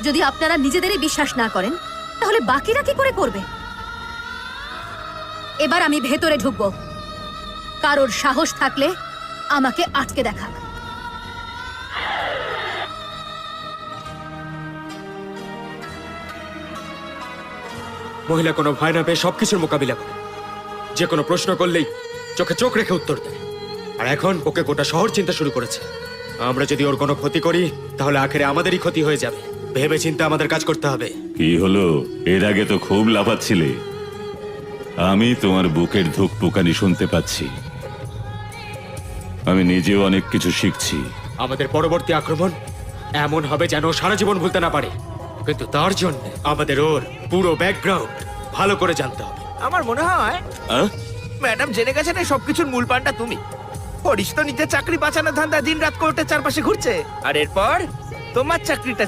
যদি আপনারা নিজেদেরই বিশ্বাস না করেন তাহলে বাকিরা কি করে করবে? এবার আমি ভেতরে ঢুকবো। কারোর সাহস থাকলে আমাকে আটকে দেখাক। মহিলা কোনো ভয় না পেয়ে সবকিছুর মোকাবিলা করে, যে কোনো প্রশ্ন করলেই চোখে চোখ রেখে উত্তর দেয়। আর এখন ওকে গোটা শহর চিন্তা শুরু করেছে। আমরা যদি ওর কোনো ক্ষতি করি তাহলে আখেরে আমাদেরই ক্ষতি হয়ে যাবে। ভেবে চিন্তে আমাদের কাজ করতে হবে। কি হলো? এর আগে তো খুব লাফাচ্ছিলে। আমি তোমার বুকের ধুকপুকানি শুনতে পাচ্ছি। আমি নিজেও অনেক কিছু শিখছি। আমাদের পরবর্তী আক্রমণ এমন হবে যেন ও সারা জীবন ভুলতে না পারে, কিন্তু তার জন্য আমাদের ওর পুরো ব্যাকগ্রাউন্ড ভালো করে জানতে হবে। আমার মনে হয় আহ? ম্যাডাম জেনে গেছেন এই সবকিছুর মূল পানটা তুমি। হরিশ তো নিজের চাকরি বাঁচানোর ধান্দা দিন রাত কোর্টের চারপাশে ঘুরছে, আর এরপর তোমার চাকরিটা